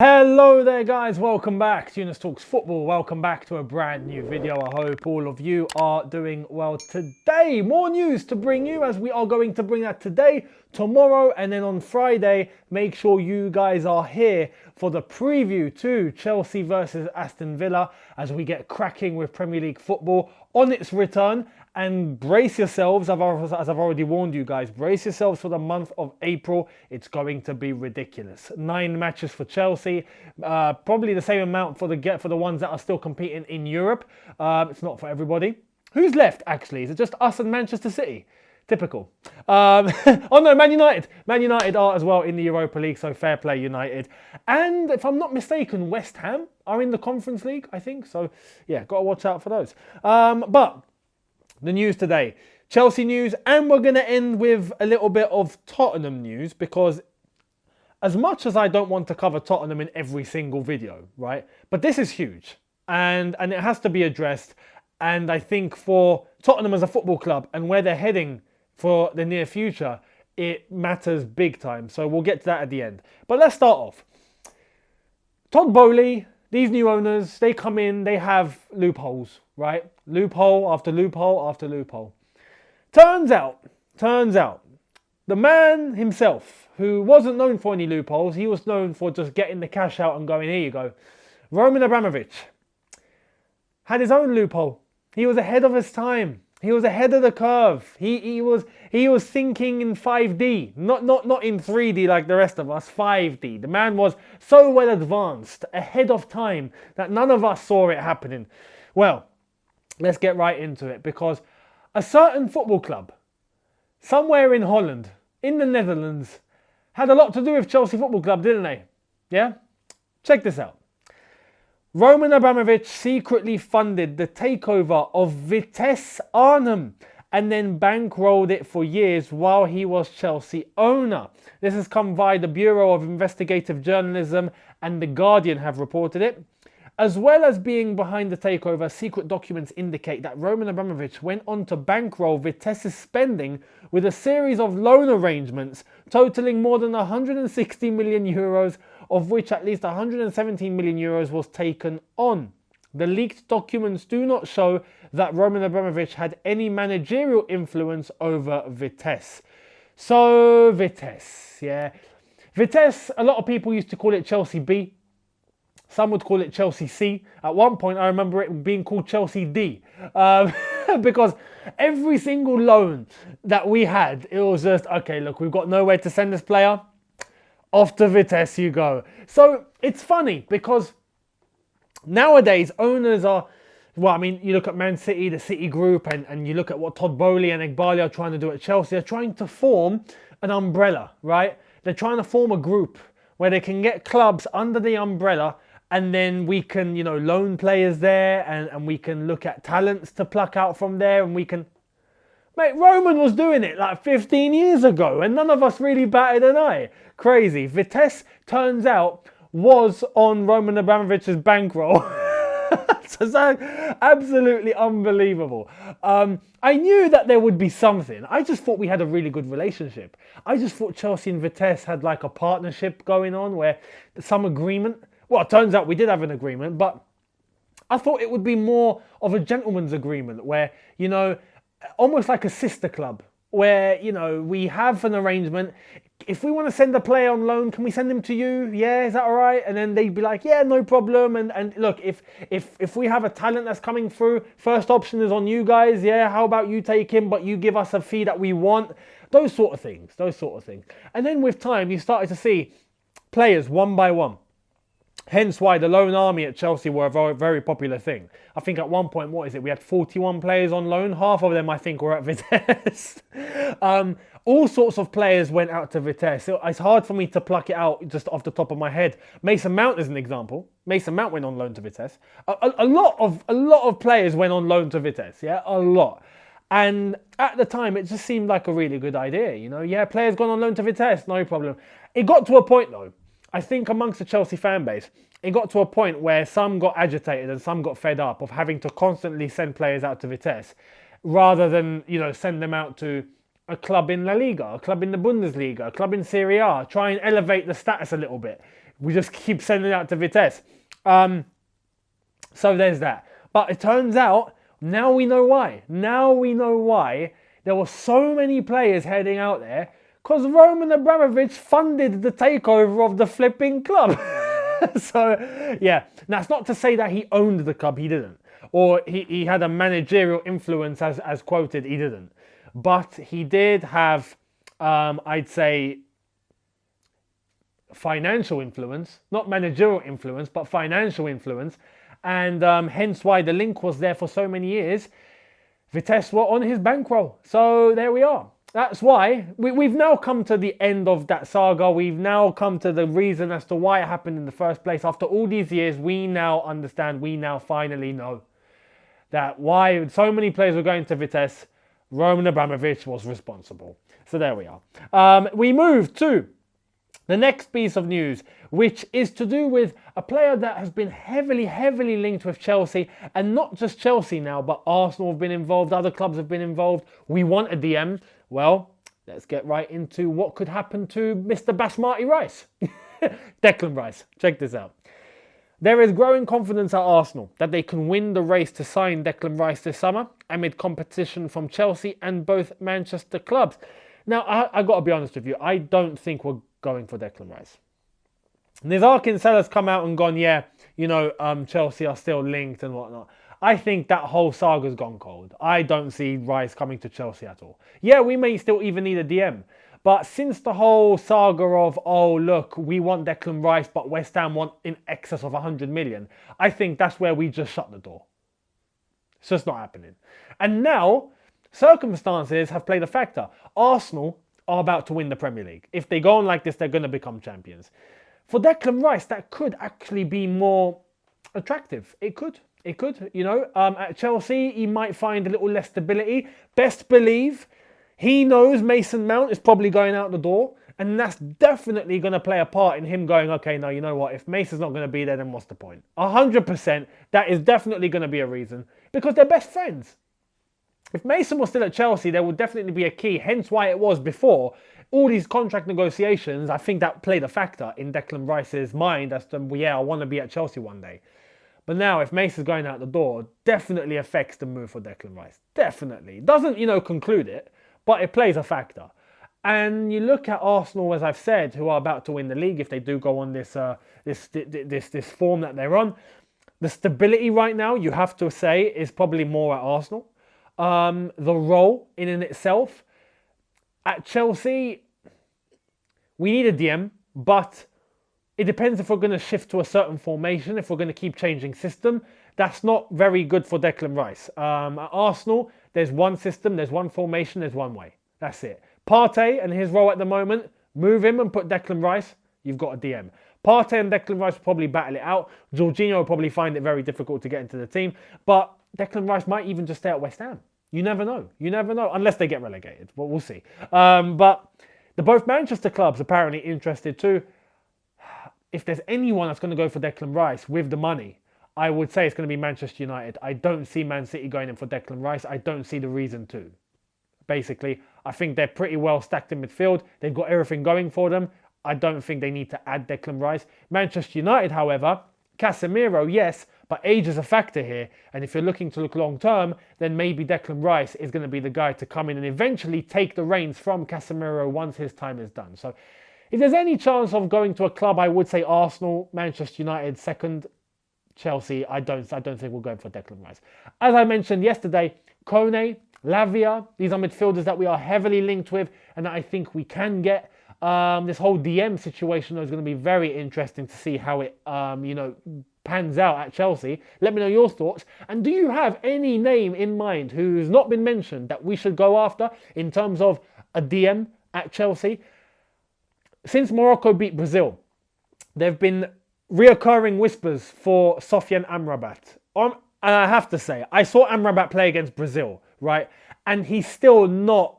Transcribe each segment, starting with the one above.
Hello there guys, welcome back to Younes Talks Football. Welcome back to a brand new video. I hope all of you are doing well today. More news to bring you, as we are going to bring that today, tomorrow, and then on Friday. Make sure you guys are here for the preview to Chelsea versus Aston Villa as we get cracking with Premier League football on its return. And brace yourselves, as I've already warned you guys, brace yourselves for the month of April. It's going to be ridiculous. 9 matches for Chelsea, probably the same amount for the ones that are still competing in Europe. It's not for everybody. Who's left, actually? Is it just us and Manchester City? Typical. Oh no, Man United. Man United are as well in the Europa League, so fair play United. And if I'm not mistaken, West Ham are in the Conference League, I think. So yeah, got to watch out for those. But the news today, Chelsea news, and we're going to end with a little bit of Tottenham news, because as much as I don't want to cover Tottenham in every single video, right? But this is huge, and it has to be addressed. And I think for Tottenham as a football club and where they're heading for the near future, it matters big time. So we'll get to that at the end. But let's start off. Todd Boehly, these new owners, they come in, they have loopholes, right? Loophole after loophole after loophole. Turns out, the man himself, who wasn't known for any loopholes, he was known for just getting the cash out and going, here you go. Roman Abramovich had his own loophole. He was ahead of his time. He was ahead of the curve. He was thinking in 5D, not in 3D like the rest of us, 5D. The man was so well advanced, ahead of time, that none of us saw it happening. Well, let's get right into it, because a certain football club, somewhere in Holland, in the Netherlands, had a lot to do with Chelsea Football Club, didn't they? Yeah? Check this out. Roman Abramovich secretly funded the takeover of Vitesse Arnhem and then bankrolled it for years while he was Chelsea owner. This has come via the Bureau of Investigative Journalism, and The Guardian have reported it. As well as being behind the takeover, secret documents indicate that Roman Abramovich went on to bankroll Vitesse's spending with a series of loan arrangements totaling more than 160 million euros, of which at least 117 million euros was taken on. The leaked documents do not show that Roman Abramovich had any managerial influence over Vitesse. So, Vitesse, yeah. Vitesse, a lot of people used to call it Chelsea B. Some would call it Chelsea C. At one point, I remember it being called Chelsea D. Because every single loan that we had, it was just, okay, look, we've got nowhere to send this player. Off to Vitesse you go. So it's funny, because nowadays owners are, well, I mean, you look at Man City, the City Group, and you look at what Todd Boehly and Egbali are trying to do at Chelsea. They're trying to form an umbrella, right? They're trying to form a group where they can get clubs under the umbrella, and then we can, loan players there, and we can look at talents to pluck out from there, and we can... Mate, Roman was doing it like 15 years ago, and none of us really batted an eye. Crazy. Vitesse, turns out, was on Roman Abramovich's bankroll. So it's absolutely unbelievable. I knew that there would be something. I just thought we had a really good relationship. I just thought Chelsea and Vitesse had like a partnership going on, where some agreement. Well, it turns out we did have an agreement, but I thought it would be more of a gentleman's agreement where, almost like a sister club, where, we have an arrangement. If we want to send a player on loan, can we send him to you? Yeah, is that all right? And then they'd be like, yeah, no problem. And look, if we have a talent that's coming through, first option is on you guys. Yeah, how about you take him, but you give us a fee that we want? Those sort of things. And then with time, you started to see players one by one. Hence why the loan army at Chelsea were a very, very popular thing. I think at one point, we had 41 players on loan. Half of them, I think, were at Vitesse. All sorts of players went out to Vitesse. It's hard for me to pluck it out just off the top of my head. Mason Mount is an example. Mason Mount went on loan to Vitesse. A lot of players went on loan to Vitesse. Yeah, a lot. And at the time, it just seemed like a really good idea. Yeah, players gone on loan to Vitesse, no problem. It got to a point though. I think amongst the Chelsea fan base, it got to a point where some got agitated and some got fed up of having to constantly send players out to Vitesse, rather than, send them out to a club in La Liga, a club in the Bundesliga, a club in Serie A, try and elevate the status a little bit. We just keep sending it out to Vitesse. So there's that. But it turns out, now we know why. Now we know why there were so many players heading out there, because Roman Abramovich funded the takeover of the flipping club. So, yeah. Now, it's not to say that he owned the club. He didn't. Or he had a managerial influence, as quoted. He didn't. But he did have, I'd say, financial influence. Not managerial influence, but financial influence. And hence why the link was there for so many years. Vitesse were on his bankroll. So there we are. That's why we've now come to the end of that saga. We've now come to the reason as to why it happened in the first place. After all these years, we now understand, we now finally know that why so many players were going to Vitesse, Roman Abramovich was responsible. So there we are. We move to the next piece of news, which is to do with a player that has been heavily linked with Chelsea, and not just Chelsea now, but Arsenal have been involved, other clubs have been involved. We want a DM. Well, let's get right into what could happen to Mr. Basmati Rice. Declan Rice. Check this out. There is growing confidence at Arsenal that they can win the race to sign Declan Rice this summer amid competition from Chelsea and both Manchester clubs. Now, I got to be honest with you, I don't think we're going for Declan Rice. Nizar Kinsella's come out and gone, yeah, Chelsea are still linked and whatnot. I think that whole saga's gone cold. I don't see Rice coming to Chelsea at all. Yeah, we may still even need a DM. But since the whole saga of, oh, look, we want Declan Rice, but West Ham want in excess of 100 million, I think that's where we just shut the door. It's just not happening. And now, circumstances have played a factor. Arsenal are about to win the Premier League. If they go on like this, they're going to become champions. For Declan Rice, that could actually be more attractive. It could. At Chelsea, he might find a little less stability. Best believe he knows Mason Mount is probably going out the door. And that's definitely going to play a part in him going, okay, no, you know what? If Mason's not going to be there, then what's the point? 100%, that is definitely going to be a reason. Because they're best friends. If Mason was still at Chelsea, there would definitely be a key. Hence why it was before. All these contract negotiations, I think that played a factor in Declan Rice's mind as to, well, yeah, I want to be at Chelsea one day. But now, if Mason's going out the door, definitely affects the move for Declan Rice. Definitely. Doesn't, conclude it, but it plays a factor. And you look at Arsenal, as I've said, who are about to win the league if they do go on this form that they're on. The stability right now, you have to say, is probably more at Arsenal. The role in and itself. At Chelsea, we need a DM, but it depends if we're going to shift to a certain formation, if we're going to keep changing system. That's not very good for Declan Rice. At Arsenal, there's one system, there's one formation, there's one way. That's it. Partey and his role at the moment, move him and put Declan Rice, you've got a DM. Partey and Declan Rice will probably battle it out. Jorginho will probably find it very difficult to get into the team. But Declan Rice might even just stay at West Ham. You never know. Unless they get relegated. Well, we'll see. But both Manchester clubs apparently interested too. If there's anyone that's going to go for Declan Rice with the money, I would say it's going to be Manchester United. I don't see Man City going in for Declan Rice. I don't see the reason to. Basically, I think they're pretty well stacked in midfield. They've got everything going for them. I don't think they need to add Declan Rice. Manchester United, however, Casemiro, yes, but age is a factor here. And if you're looking to look long term, then maybe Declan Rice is going to be the guy to come in and eventually take the reins from Casemiro once his time is done. So if there's any chance of going to a club, I would say Arsenal, Manchester United second, Chelsea. I don't think we'll go for Declan Rice. As I mentioned yesterday, Kone, Lavia, these are midfielders that we are heavily linked with and that I think we can get. This whole DM situation is going to be very interesting to see how it, pans out at Chelsea. Let me know your thoughts. And do you have any name in mind who's not been mentioned that we should go after in terms of a DM at Chelsea? Since Morocco beat Brazil, there have been reoccurring whispers for Sofiane Amrabat. And I have to say, I saw Amrabat play against Brazil, right? And he's still not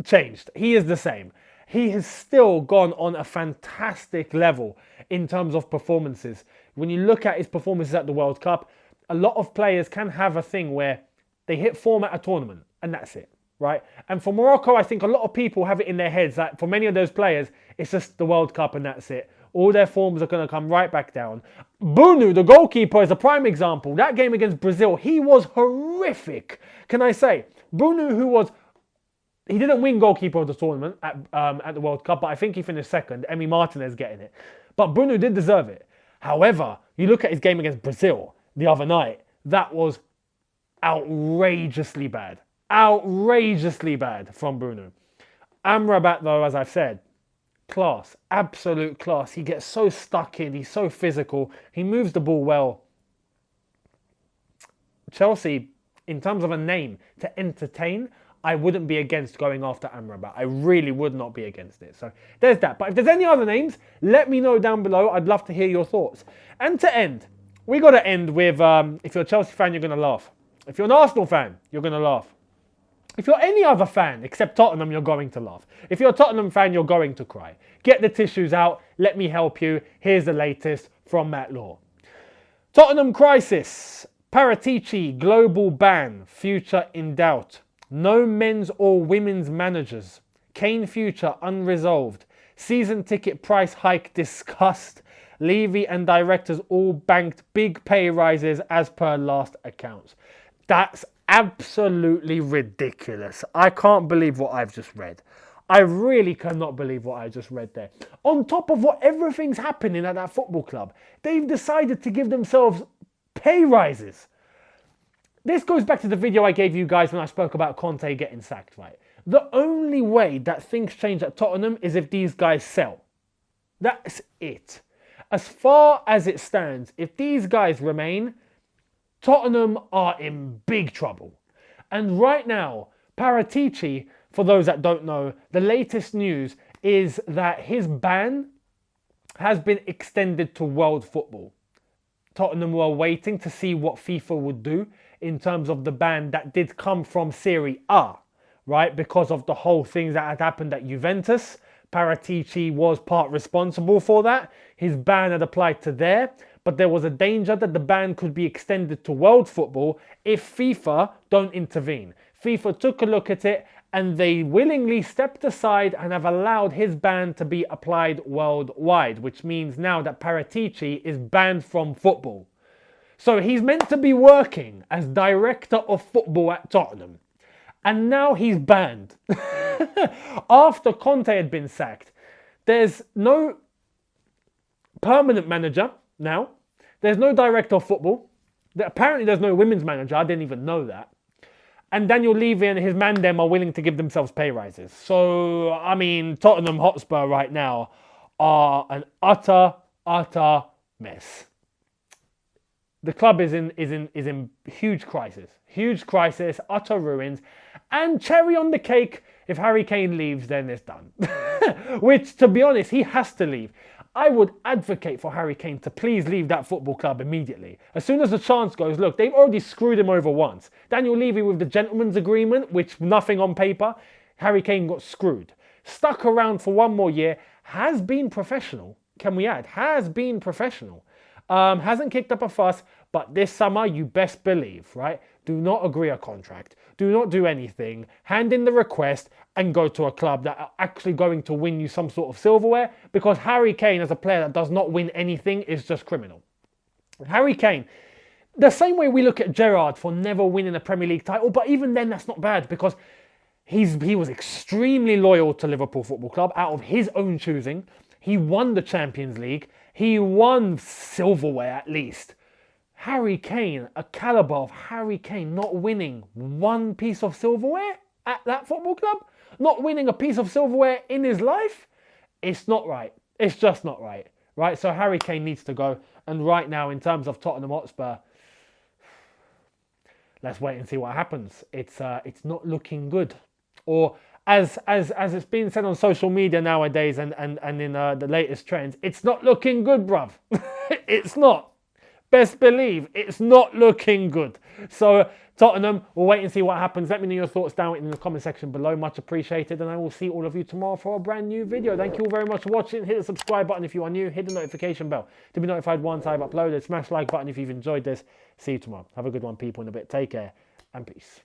changed. He is the same. He has still gone on a fantastic level in terms of performances. When you look at his performances at the World Cup, a lot of players can have a thing where they hit form at a tournament and that's it, right? And for Morocco, I think a lot of people have it in their heads that for many of those players, it's just the World Cup and that's it. All their forms are going to come right back down. Bunu, the goalkeeper, is a prime example. That game against Brazil, he was horrific. Can I say? Bunu, he didn't win goalkeeper of the tournament at the World Cup, but I think he finished second. Emi Martinez getting it. But Bunu did deserve it. However, you look at his game against Brazil the other night, that was outrageously bad. Outrageously bad from Bunu. Amrabat, though, as I've said, class, absolute class. He gets so stuck in, he's so physical, he moves the ball well. Chelsea, in terms of a name to entertain, I wouldn't be against going after Amrabat. I really would not be against it. So there's that. But if there's any other names, let me know down below. I'd love to hear your thoughts. And to end, we got to end with, if you're a Chelsea fan, you're going to laugh. If you're an Arsenal fan, you're going to laugh. If you're any other fan except Tottenham, you're going to laugh. If you're a Tottenham fan, you're going to cry. Get the tissues out. Let me help you. Here's the latest from Matt Law. Tottenham Crisis. Paratici, global ban. Future in doubt. No men's or women's managers. Kane future unresolved. Season ticket price hike discussed. Levy and directors all banked big pay rises as per last accounts. That's absolutely ridiculous. I can't believe what I've just read. I really cannot believe what I just read there. On top of what everything's happening at that football club, they've decided to give themselves pay rises. This goes back to the video I gave you guys when I spoke about Conte getting sacked, right? The only way that things change at Tottenham is if these guys sell. That's it. As far as it stands, if these guys remain, Tottenham are in big trouble. And right now, Paratici, for those that don't know, the latest news is that his ban has been extended to world football. Tottenham were waiting to see what FIFA would do in terms of the ban that did come from Serie A, right? Because of the whole thing that had happened at Juventus. Paratici was part responsible for that. His ban had applied to there, but there was a danger that the ban could be extended to world football if FIFA don't intervene. FIFA took a look at it and they willingly stepped aside and have allowed his ban to be applied worldwide, which means now that Paratici is banned from football. So he's meant to be working as director of football at Tottenham. And now he's banned. After Conte had been sacked, there's no permanent manager now. There's no director of football. Apparently there's no women's manager. I didn't even know that. And Daniel Levy and his man them are willing to give themselves pay rises. So, I mean, Tottenham Hotspur right now are an utter mess. The club is in huge crisis, utter ruins, and cherry on the cake, if Harry Kane leaves, then it's done. Which, to be honest, he has to leave. I would advocate for Harry Kane to please leave that football club immediately. As soon as the chance goes, look, they've already screwed him over once. Daniel Levy with the gentleman's agreement, which nothing on paper, Harry Kane got screwed. Stuck around for one more year, has been professional, can we add? Has been professional. Hasn't kicked up a fuss, but this summer, you best believe, right? Do not agree a contract. Do not do anything. Hand in the request and go to a club that are actually going to win you some sort of silverware, because Harry Kane, as a player that does not win anything, is just criminal. Harry Kane, the same way we look at Gerrard for never winning a Premier League title, but even then that's not bad because he was extremely loyal to Liverpool Football Club out of his own choosing. He won the Champions League. He won silverware at least. Harry Kane, a calibre of Harry Kane not winning one piece of silverware at that football club, not winning a piece of silverware in his life, it's not right. It's just not right, right? So Harry Kane needs to go. And right now, in terms of Tottenham Hotspur, let's wait and see what happens. It's not looking good. Or as it's been said on social media nowadays and in the latest trends, it's not looking good, bruv. It's not. Best believe it's not looking good. So Tottenham, we'll wait and see what happens. Let me know your thoughts down in the comment section below. Much appreciated. And I will see all of you tomorrow for a brand new video. Thank you all very much for watching. Hit the subscribe button if you are new. Hit the notification bell to be notified once I've uploaded. Smash the like button if you've enjoyed this. See you tomorrow. Have a good one, people, in a bit. Take care and peace.